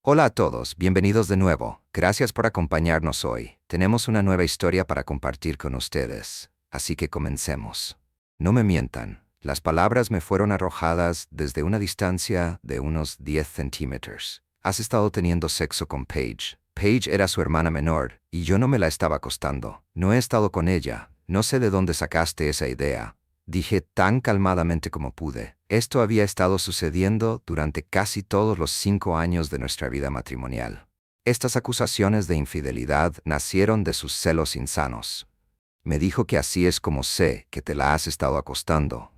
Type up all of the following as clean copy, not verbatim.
Hola a todos, bienvenidos de nuevo. Gracias por acompañarnos hoy. Tenemos una nueva historia para compartir con ustedes, así que comencemos. No me mientan, las palabras me fueron arrojadas desde una distancia de unos 10 centímetros. Has estado teniendo sexo con Paige. Paige era su hermana menor, y yo no me la estaba acostando. No he estado con ella. No sé de dónde sacaste esa idea. Dije tan calmadamente como pude. Esto había estado sucediendo durante casi todos los 5 años de nuestra vida matrimonial. Estas acusaciones de infidelidad nacieron de sus celos insanos. Me dijo que así es como sé que te la has estado acostando.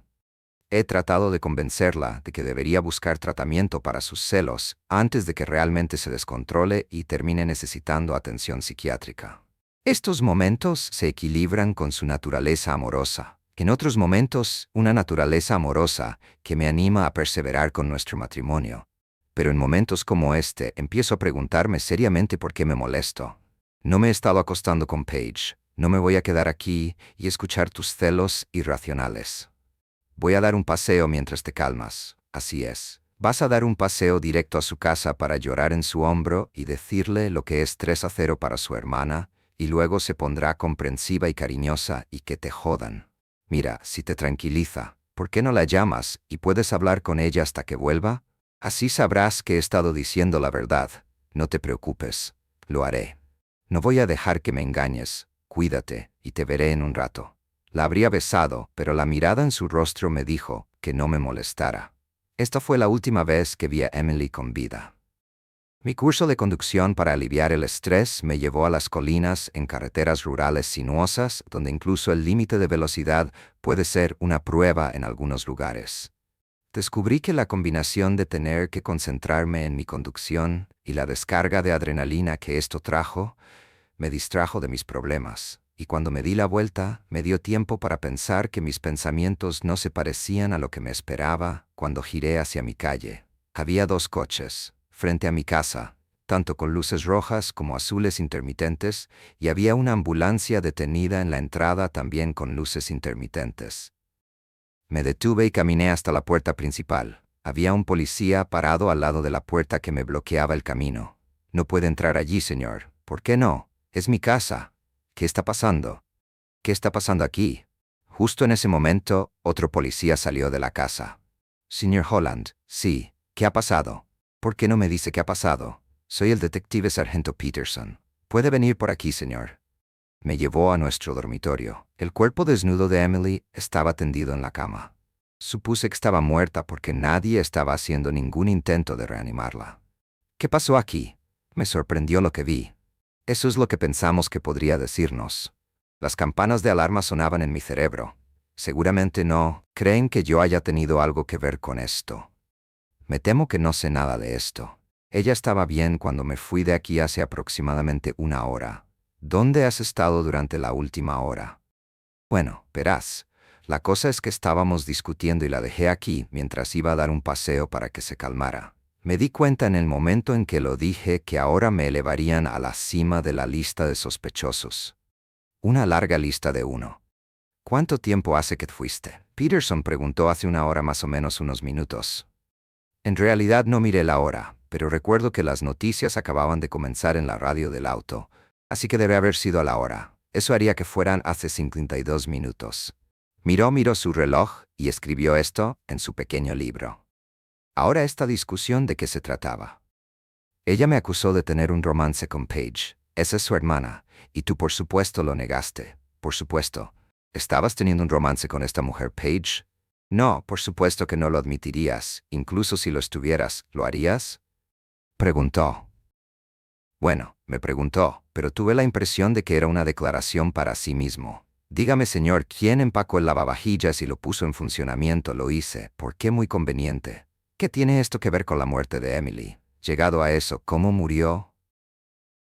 He tratado de convencerla de que debería buscar tratamiento para sus celos antes de que realmente se descontrole y termine necesitando atención psiquiátrica. Estos momentos se equilibran con su naturaleza amorosa. En otros momentos, una naturaleza amorosa que me anima a perseverar con nuestro matrimonio. Pero en momentos como este, empiezo a preguntarme seriamente por qué me molesto. No me he estado acostando con Paige. No me voy a quedar aquí y escuchar tus celos irracionales. Voy a dar un paseo mientras te calmas. Así es. Vas a dar un paseo directo a su casa para llorar en su hombro y decirle lo que es 3-0 para su hermana, y luego se pondrá comprensiva y cariñosa y que te jodan. Mira, si te tranquiliza, ¿por qué no la llamas y puedes hablar con ella hasta que vuelva? Así sabrás que he estado diciendo la verdad. No te preocupes, lo haré. No voy a dejar que me engañes. Cuídate, y te veré en un rato. La habría besado, pero la mirada en su rostro me dijo que no me molestara. Esta fue la última vez que vi a Emily con vida. Mi curso de conducción para aliviar el estrés me llevó a las colinas en carreteras rurales sinuosas, donde incluso el límite de velocidad puede ser una prueba en algunos lugares. Descubrí que la combinación de tener que concentrarme en mi conducción y la descarga de adrenalina que esto trajo, me distrajo de mis problemas, y cuando me di la vuelta, me dio tiempo para pensar que mis pensamientos no se parecían a lo que me esperaba cuando giré hacia mi calle. Había 2 coches frente a mi casa, tanto con luces rojas como azules intermitentes, y había una ambulancia detenida en la entrada también con luces intermitentes. Me detuve y caminé hasta la puerta principal. Había un policía parado al lado de la puerta que me bloqueaba el camino. No puede entrar allí, señor. ¿Por qué no? Es mi casa. ¿Qué está pasando? ¿Qué está pasando aquí? Justo en ese momento, otro policía salió de la casa. Señor Holland, sí. ¿Qué ha pasado? ¿Por qué no me dice qué ha pasado? Soy el detective sargento Peterson. ¿Puede venir por aquí, señor? Me llevó a nuestro dormitorio. El cuerpo desnudo de Emily estaba tendido en la cama. Supuse que estaba muerta porque nadie estaba haciendo ningún intento de reanimarla. ¿Qué pasó aquí? Me sorprendió lo que vi. Eso es lo que pensamos que podría decirnos. Las campanas de alarma sonaban en mi cerebro. Seguramente no creen que yo haya tenido algo que ver con esto. Me temo que no sé nada de esto. Ella estaba bien cuando me fui de aquí hace aproximadamente 1 hora. ¿Dónde has estado durante la última hora? Bueno, verás, la cosa es que estábamos discutiendo y la dejé aquí mientras iba a dar un paseo para que se calmara. Me di cuenta en el momento en que lo dije que ahora me elevarían a la cima de la lista de sospechosos. Una larga lista de 1. ¿Cuánto tiempo hace que te fuiste? Peterson preguntó hace 1 hora más o menos unos minutos. En realidad no miré la hora, pero recuerdo que las noticias acababan de comenzar en la radio del auto, así que debe haber sido a la hora. Eso haría que fueran hace 52 minutos. Miró su reloj y escribió esto en su pequeño libro. Ahora esta discusión de qué se trataba. Ella me acusó de tener un romance con Paige. Esa es su hermana, y tú por supuesto lo negaste. Por supuesto. ¿Estabas teniendo un romance con esta mujer Paige? No, por supuesto que no lo admitirías. Incluso si lo estuvieras, ¿lo harías? Preguntó. Bueno, me preguntó, pero tuve la impresión de que era una declaración para sí mismo. Dígame, señor, ¿quién empacó el lavavajillas y lo puso en funcionamiento? Lo hice. ¿Por qué muy conveniente? ¿Qué tiene esto que ver con la muerte de Emily? Llegado a eso, ¿cómo murió?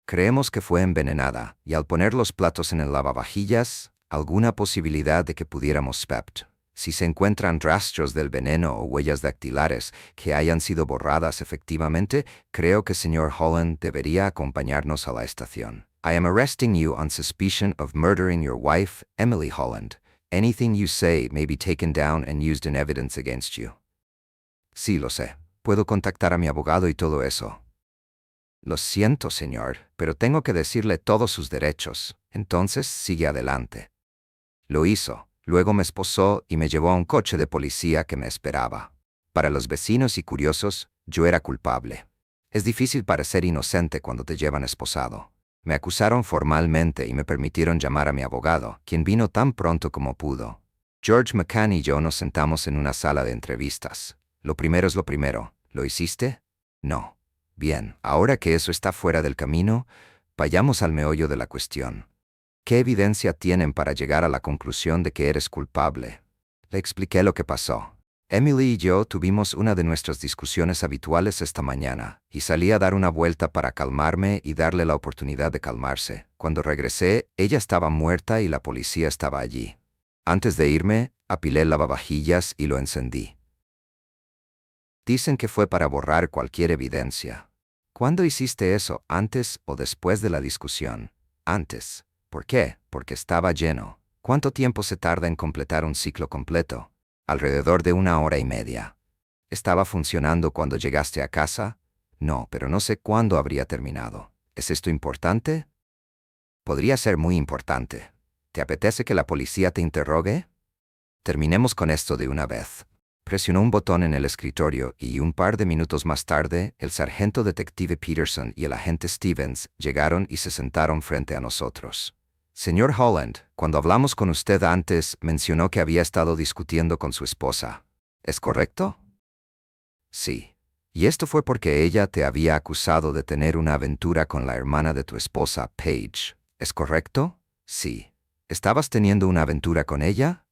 Creemos que fue envenenada, y al poner los platos en el lavavajillas, alguna posibilidad de que pudiéramos spept. Si se encuentran rastros del veneno o huellas dactilares que hayan sido borradas efectivamente, creo que señor Holland debería acompañarnos a la estación. I am arresting you on suspicion of murdering your wife, Emily Holland. Anything you say may be taken down and used in evidence against you. Sí, lo sé. Puedo contactar a mi abogado y todo eso. Lo siento, señor, pero tengo que decirle todos sus derechos. Entonces, sigue adelante. Lo hizo. Luego me esposó y me llevó a un coche de policía que me esperaba. Para los vecinos y curiosos, yo era culpable. Es difícil parecer inocente cuando te llevan esposado. Me acusaron formalmente y me permitieron llamar a mi abogado, quien vino tan pronto como pudo. George McCann y yo nos sentamos en una sala de entrevistas. Lo primero es lo primero. ¿Lo hiciste? No. Bien, ahora que eso está fuera del camino, vayamos al meollo de la cuestión. ¿Qué evidencia tienen para llegar a la conclusión de que eres culpable? Le expliqué lo que pasó. Emily y yo tuvimos una de nuestras discusiones habituales esta mañana, y salí a dar una vuelta para calmarme y darle la oportunidad de calmarse. Cuando regresé, ella estaba muerta y la policía estaba allí. Antes de irme, apilé el lavavajillas y lo encendí. Dicen que fue para borrar cualquier evidencia. ¿Cuándo hiciste eso, antes o después de la discusión? Antes. ¿Por qué? Porque estaba lleno. ¿Cuánto tiempo se tarda en completar un ciclo completo? Alrededor de 1 hora y media. ¿Estaba funcionando cuando llegaste a casa? No, pero no sé cuándo habría terminado. ¿Es esto importante? Podría ser muy importante. ¿Te apetece que la policía te interrogue? Terminemos con esto de una vez. Presionó un botón en el escritorio y un par de minutos más tarde, el sargento detective Peterson y el agente Stevens llegaron y se sentaron frente a nosotros. Señor Holland, cuando hablamos con usted antes, mencionó que había estado discutiendo con su esposa. ¿Es correcto? Sí. Y esto fue porque ella te había acusado de tener una aventura con la hermana de tu esposa, Paige. ¿Es correcto? Sí. ¿Estabas teniendo una aventura con ella?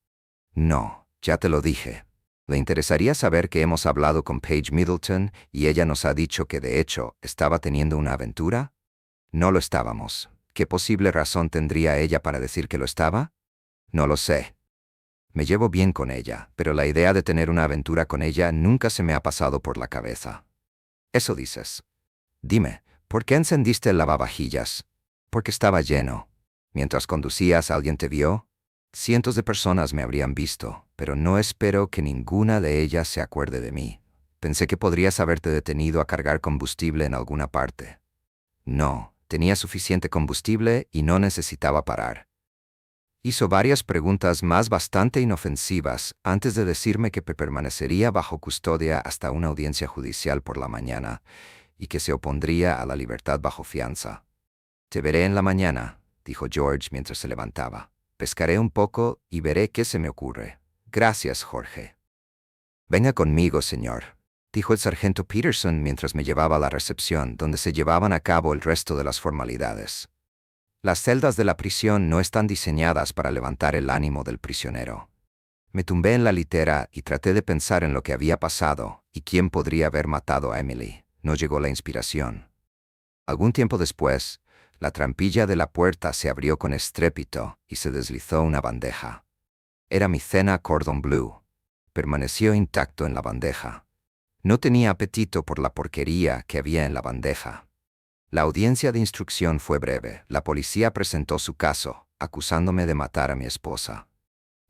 No, ya te lo dije. ¿Le interesaría saber que hemos hablado con Paige Middleton y ella nos ha dicho que de hecho estaba teniendo una aventura? No lo estábamos. ¿Qué posible razón tendría ella para decir que lo estaba? No lo sé. Me llevo bien con ella, pero la idea de tener una aventura con ella nunca se me ha pasado por la cabeza. Eso dices. Dime, ¿por qué encendiste el lavavajillas? Porque estaba lleno. Mientras conducías, ¿alguien te vio? Cientos de personas me habrían visto, pero no espero que ninguna de ellas se acuerde de mí. Pensé que podrías haberte detenido a cargar combustible en alguna parte. No, tenía suficiente combustible y no necesitaba parar. Hizo varias preguntas más bastante inofensivas antes de decirme que permanecería bajo custodia hasta una audiencia judicial por la mañana y que se opondría a la libertad bajo fianza. Te veré en la mañana, dijo George mientras se levantaba. Pescaré un poco y veré qué se me ocurre. Gracias, Jorge. Venga conmigo, señor, dijo el sargento Peterson mientras me llevaba a la recepción, donde se llevaban a cabo el resto de las formalidades. Las celdas de la prisión no están diseñadas para levantar el ánimo del prisionero. Me tumbé en la litera y traté de pensar en lo que había pasado y quién podría haber matado a Emily. No llegó la inspiración. Algún tiempo después, la trampilla de la puerta se abrió con estrépito y se deslizó una bandeja. Era mi cena cordon bleu. Permaneció intacto en la bandeja. No tenía apetito por la porquería que había en la bandeja. La audiencia de instrucción fue breve. La policía presentó su caso, acusándome de matar a mi esposa.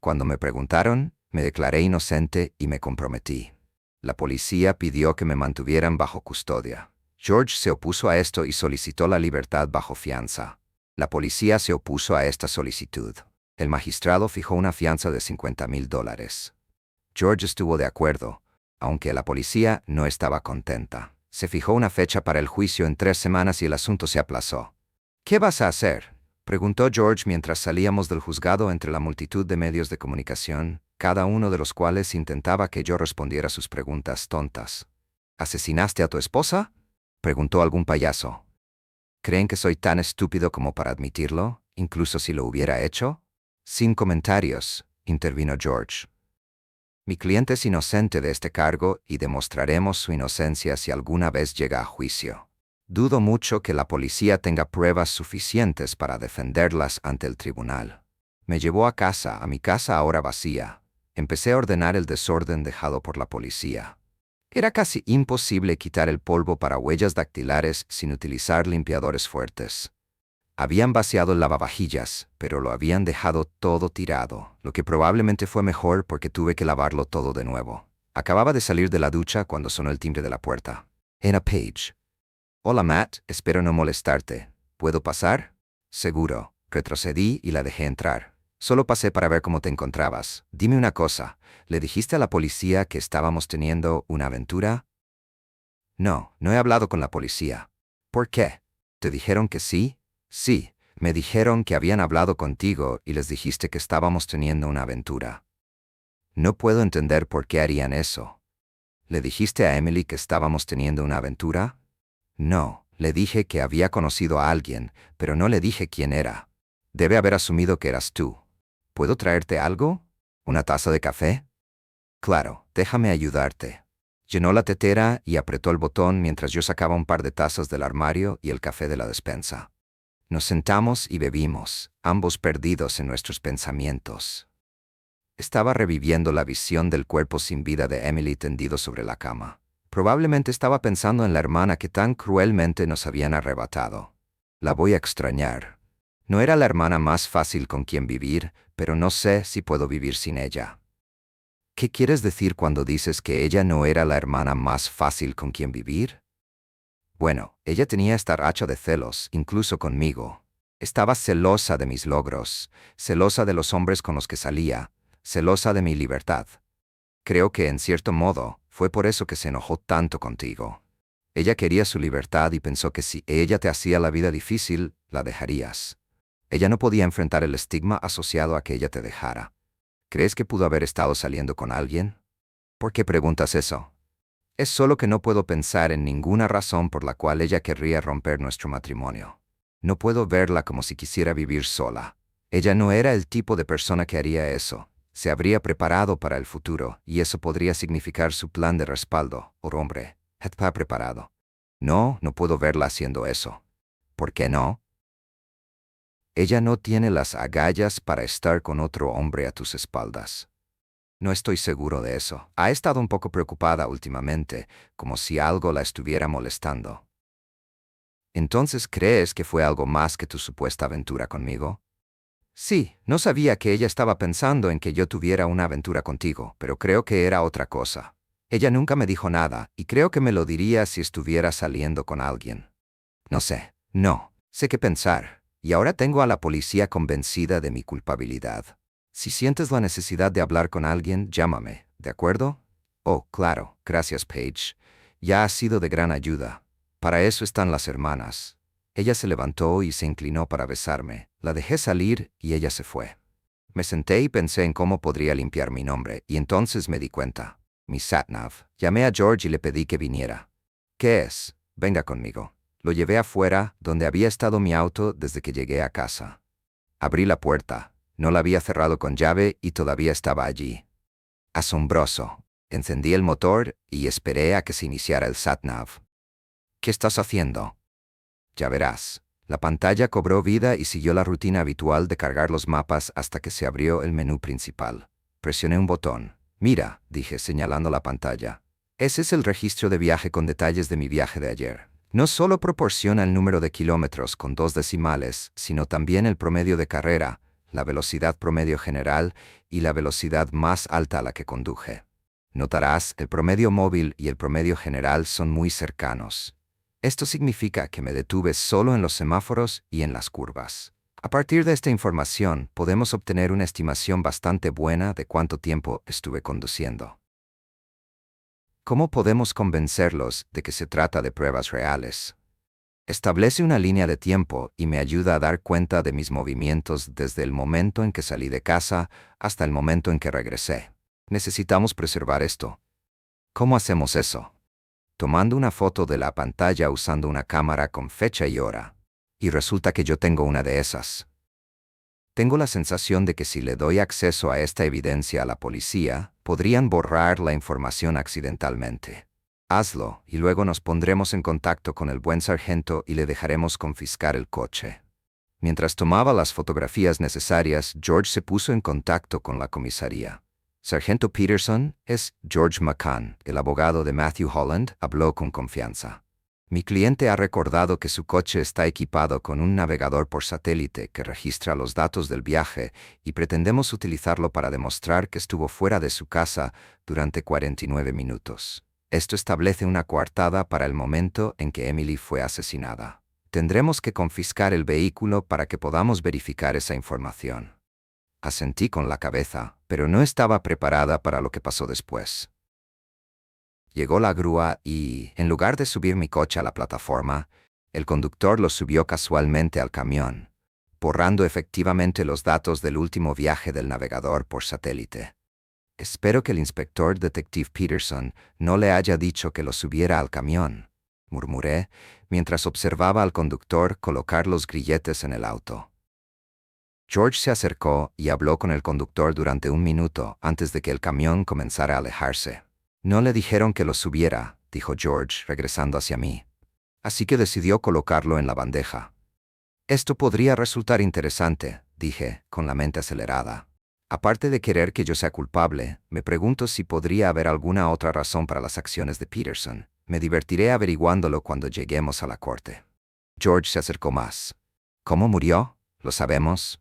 Cuando me preguntaron, me declaré inocente y me comprometí. La policía pidió que me mantuvieran bajo custodia. George se opuso a esto y solicitó la libertad bajo fianza. La policía se opuso a esta solicitud. El magistrado fijó una fianza de $50,000. George estuvo de acuerdo, aunque la policía no estaba contenta. Se fijó una fecha para el juicio en 3 semanas y el asunto se aplazó. ¿Qué vas a hacer?, preguntó George mientras salíamos del juzgado entre la multitud de medios de comunicación, cada uno de los cuales intentaba que yo respondiera sus preguntas tontas. ¿Asesinaste a tu esposa?, preguntó algún payaso. ¿Creen que soy tan estúpido como para admitirlo, incluso si lo hubiera hecho? Sin comentarios, intervino George. Mi cliente es inocente de este cargo y demostraremos su inocencia si alguna vez llega a juicio. Dudo mucho que la policía tenga pruebas suficientes para defenderlas ante el tribunal. Me llevó a mi casa ahora vacía. Empecé a ordenar el desorden dejado por la policía. Era casi imposible quitar el polvo para huellas dactilares sin utilizar limpiadores fuertes. Habían vaciado el lavavajillas, pero lo habían dejado todo tirado, lo que probablemente fue mejor porque tuve que lavarlo todo de nuevo. Acababa de salir de la ducha cuando sonó el timbre de la puerta. Era Paige. Hola Matt, espero no molestarte. ¿Puedo pasar? Seguro. Retrocedí y la dejé entrar. Solo pasé para ver cómo te encontrabas. Dime una cosa, ¿le dijiste a la policía que estábamos teniendo una aventura? No, no he hablado con la policía. ¿Por qué? ¿Te dijeron que sí? Sí, me dijeron que habían hablado contigo y les dijiste que estábamos teniendo una aventura. No puedo entender por qué harían eso. ¿Le dijiste a Emily que estábamos teniendo una aventura? No, le dije que había conocido a alguien, pero no le dije quién era. Debe haber asumido que eras tú. ¿Puedo traerte algo? ¿Una taza de café? Claro, déjame ayudarte. Llenó la tetera y apretó el botón mientras yo sacaba un par de tazas del armario y el café de la despensa. Nos sentamos y bebimos, ambos perdidos en nuestros pensamientos. Estaba reviviendo la visión del cuerpo sin vida de Emily tendido sobre la cama. Probablemente estaba pensando en la hermana que tan cruelmente nos habían arrebatado. La voy a extrañar. No era la hermana más fácil con quien vivir, pero no sé si puedo vivir sin ella. ¿Qué quieres decir cuando dices que ella no era la hermana más fácil con quien vivir? Bueno, ella tenía esta racha de celos, incluso conmigo. Estaba celosa de mis logros, celosa de los hombres con los que salía, celosa de mi libertad. Creo que, en cierto modo, fue por eso que se enojó tanto contigo. Ella quería su libertad y pensó que si ella te hacía la vida difícil, la dejarías. Ella no podía enfrentar el estigma asociado a que ella te dejara. ¿Crees que pudo haber estado saliendo con alguien? ¿Por qué preguntas eso? Es solo que no puedo pensar en ninguna razón por la cual ella querría romper nuestro matrimonio. No puedo verla como si quisiera vivir sola. Ella no era el tipo de persona que haría eso. Se habría preparado para el futuro, y eso podría significar su plan de respaldo, o hombre, está preparado. No, no puedo verla haciendo eso. ¿Por qué no? Ella no tiene las agallas para estar con otro hombre a tus espaldas. No estoy seguro de eso. Ha estado un poco preocupada últimamente, como si algo la estuviera molestando. ¿Entonces crees que fue algo más que tu supuesta aventura conmigo? Sí, no sabía que ella estaba pensando en que yo tuviera una aventura contigo, pero creo que era otra cosa. Ella nunca me dijo nada, y creo que me lo diría si estuviera saliendo con alguien. No sé, no, sé qué pensar, y ahora tengo a la policía convencida de mi culpabilidad. Si sientes la necesidad de hablar con alguien, llámame, ¿de acuerdo? Oh, claro, gracias Paige. Ya has sido de gran ayuda. Para eso están las hermanas. Ella se levantó y se inclinó para besarme. La dejé salir y ella se fue. Me senté y pensé en cómo podría limpiar mi nombre, y entonces me di cuenta. Mi satnav. Llamé a George y le pedí que viniera. ¿Qué es? Venga conmigo. Lo llevé afuera, donde había estado mi auto desde que llegué a casa. Abrí la puerta. No la había cerrado con llave y todavía estaba allí. Asombroso. Encendí el motor y esperé a que se iniciara el satnav. ¿Qué estás haciendo? Ya verás. La pantalla cobró vida y siguió la rutina habitual de cargar los mapas hasta que se abrió el menú principal. Presioné un botón. Mira, dije señalando la pantalla. Ese es el registro de viaje con detalles de mi viaje de ayer. No solo proporciona el número de kilómetros con 2 decimales, sino también el promedio de carrera, la velocidad promedio general y la velocidad más alta a la que conduje. Notarás, el promedio móvil y el promedio general son muy cercanos. Esto significa que me detuve solo en los semáforos y en las curvas. A partir de esta información, podemos obtener una estimación bastante buena de cuánto tiempo estuve conduciendo. ¿Cómo podemos convencerlos de que se trata de pruebas reales? Establece una línea de tiempo y me ayuda a dar cuenta de mis movimientos desde el momento en que salí de casa hasta el momento en que regresé. Necesitamos preservar esto. ¿Cómo hacemos eso? Tomando una foto de la pantalla usando una cámara con fecha y hora. Y resulta que yo tengo una de esas. Tengo la sensación de que si le doy acceso a esta evidencia a la policía, podrían borrar la información accidentalmente. Hazlo, y luego nos pondremos en contacto con el buen sargento y le dejaremos confiscar el coche. Mientras tomaba las fotografías necesarias, George se puso en contacto con la comisaría. Sargento Peterson, es George McCann, el abogado de Matthew Holland, habló con confianza. Mi cliente ha recordado que su coche está equipado con un navegador por satélite que registra los datos del viaje y pretendemos utilizarlo para demostrar que estuvo fuera de su casa durante 49 minutos. Esto establece una coartada para el momento en que Emily fue asesinada. Tendremos que confiscar el vehículo para que podamos verificar esa información. Asentí con la cabeza, pero no estaba preparada para lo que pasó después. Llegó la grúa y, en lugar de subir mi coche a la plataforma, el conductor lo subió casualmente al camión, borrando efectivamente los datos del último viaje del navegador por satélite. Espero que el inspector Detective Peterson no le haya dicho que lo subiera al camión, murmuré, mientras observaba al conductor colocar los grilletes en el auto. George se acercó y habló con el conductor durante 1 minuto antes de que el camión comenzara a alejarse. No le dijeron que lo subiera, dijo George, regresando hacia mí. Así que decidió colocarlo en la bandeja. Esto podría resultar interesante, dije, con la mente acelerada. Aparte de querer que yo sea culpable, me pregunto si podría haber alguna otra razón para las acciones de Peterson. Me divertiré averiguándolo cuando lleguemos a la corte. George se acercó más. ¿Cómo murió? ¿Lo sabemos?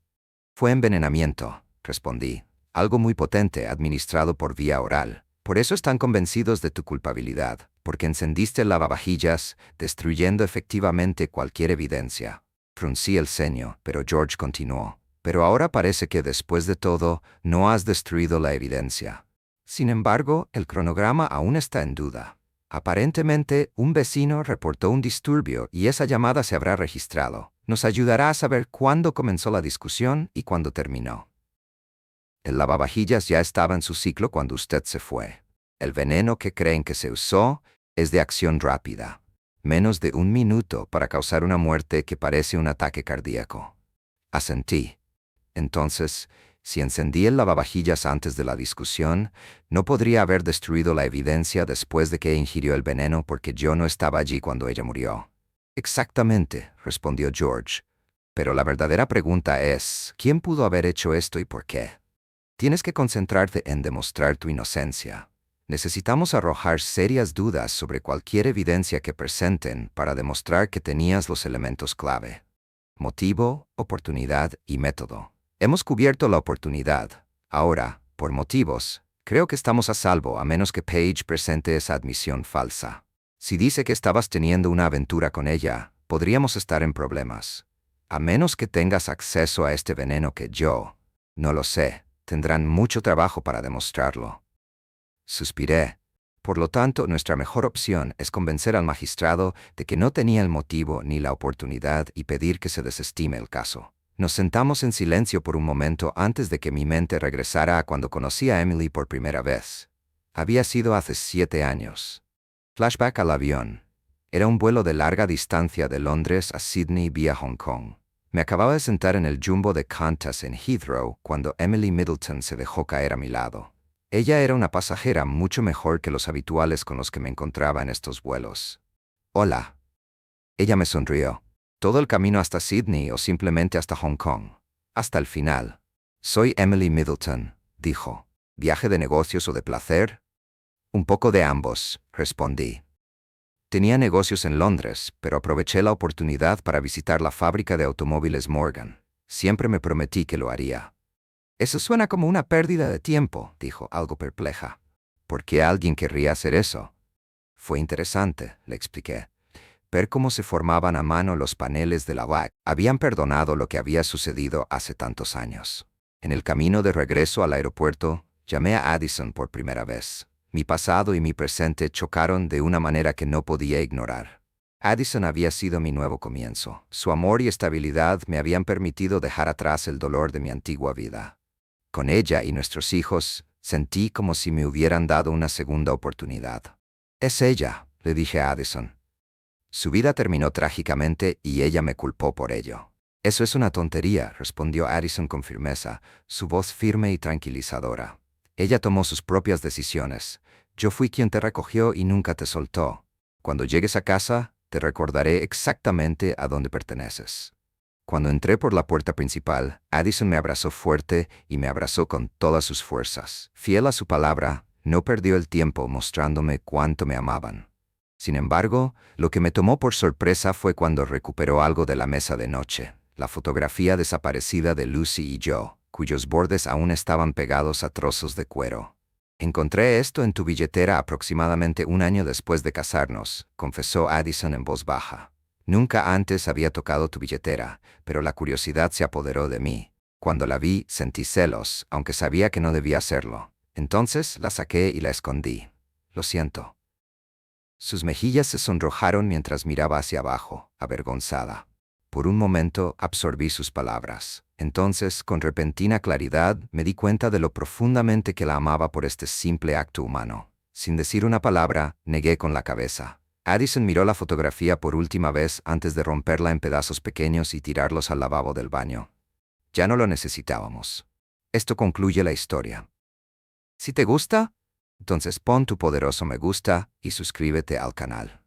Fue envenenamiento, respondí. Algo muy potente administrado por vía oral. Por eso están convencidos de tu culpabilidad, porque encendiste el lavavajillas, destruyendo efectivamente cualquier evidencia. Fruncí el ceño, pero George continuó. Pero ahora parece que después de todo, no has destruido la evidencia. Sin embargo, el cronograma aún está en duda. Aparentemente, un vecino reportó un disturbio y esa llamada se habrá registrado. Nos ayudará a saber cuándo comenzó la discusión y cuándo terminó. El lavavajillas ya estaba en su ciclo cuando usted se fue. El veneno que creen que se usó es de acción rápida. Menos de 1 minuto para causar una muerte que parece un ataque cardíaco. Asentí. Entonces, si encendí el lavavajillas antes de la discusión, no podría haber destruido la evidencia después de que ingirió el veneno porque yo no estaba allí cuando ella murió. Exactamente, respondió George. Pero la verdadera pregunta es, ¿quién pudo haber hecho esto y por qué? Tienes que concentrarte en demostrar tu inocencia. Necesitamos arrojar serias dudas sobre cualquier evidencia que presenten para demostrar que tenías los elementos clave. Motivo, oportunidad y método. Hemos cubierto la oportunidad. Ahora, por motivos, creo que estamos a salvo a menos que Paige presente esa admisión falsa. Si dice que estabas teniendo una aventura con ella, podríamos estar en problemas. A menos que tengas acceso a este veneno que yo, no lo sé, tendrán mucho trabajo para demostrarlo. Suspiré. Por lo tanto, nuestra mejor opción es convencer al magistrado de que no tenía el motivo ni la oportunidad y pedir que se desestime el caso. Nos sentamos en silencio por un momento antes de que mi mente regresara a cuando conocí a Emily por primera vez. Había sido hace 7 años. Flashback al avión. Era un vuelo de larga distancia de Londres a Sydney vía Hong Kong. Me acababa de sentar en el jumbo de Qantas en Heathrow cuando Emily Middleton se dejó caer a mi lado. Ella era una pasajera mucho mejor que los habituales con los que me encontraba en estos vuelos. Hola. Ella me sonrió. ¿Todo el camino hasta Sydney o simplemente hasta Hong Kong? Hasta el final. Soy Emily Middleton, dijo. ¿Viaje de negocios o de placer? Un poco de ambos, respondí. Tenía negocios en Londres, pero aproveché la oportunidad para visitar la fábrica de automóviles Morgan. Siempre me prometí que lo haría. Eso suena como una pérdida de tiempo, dijo, algo perpleja. ¿Por qué alguien querría hacer eso? Fue interesante, le expliqué. Ver cómo se formaban a mano los paneles de la WAC. Habían perdonado lo que había sucedido hace tantos años. En el camino de regreso al aeropuerto, llamé a Addison por primera vez. Mi pasado y mi presente chocaron de una manera que no podía ignorar. Addison había sido mi nuevo comienzo. Su amor y estabilidad me habían permitido dejar atrás el dolor de mi antigua vida. Con ella y nuestros hijos, sentí como si me hubieran dado una segunda oportunidad. Es ella, le dije a Addison. Su vida terminó trágicamente y ella me culpó por ello. Eso es una tontería, respondió Addison con firmeza, su voz firme y tranquilizadora. Ella tomó sus propias decisiones. Yo fui quien te recogió y nunca te soltó. Cuando llegues a casa, te recordaré exactamente a dónde perteneces. Cuando entré por la puerta principal, Addison me abrazó fuerte y me abrazó con todas sus fuerzas. Fiel a su palabra, no perdió el tiempo mostrándome cuánto me amaban. Sin embargo, lo que me tomó por sorpresa fue cuando recuperó algo de la mesa de noche, la fotografía desaparecida de Lucy y yo, cuyos bordes aún estaban pegados a trozos de cuero. Encontré esto en tu billetera aproximadamente un año después de casarnos, confesó Addison en voz baja. Nunca antes había tocado tu billetera, pero la curiosidad se apoderó de mí. Cuando la vi, sentí celos, aunque sabía que no debía hacerlo. Entonces la saqué y la escondí. Lo siento. Sus mejillas se sonrojaron mientras miraba hacia abajo, avergonzada. Por un momento absorbí sus palabras. Entonces, con repentina claridad, me di cuenta de lo profundamente que la amaba por este simple acto humano. Sin decir una palabra, negué con la cabeza. Addison miró la fotografía por última vez antes de romperla en pedazos pequeños y tirarlos al lavabo del baño. Ya no lo necesitábamos. Esto concluye la historia. Si te gusta, entonces pon tu poderoso me gusta y suscríbete al canal.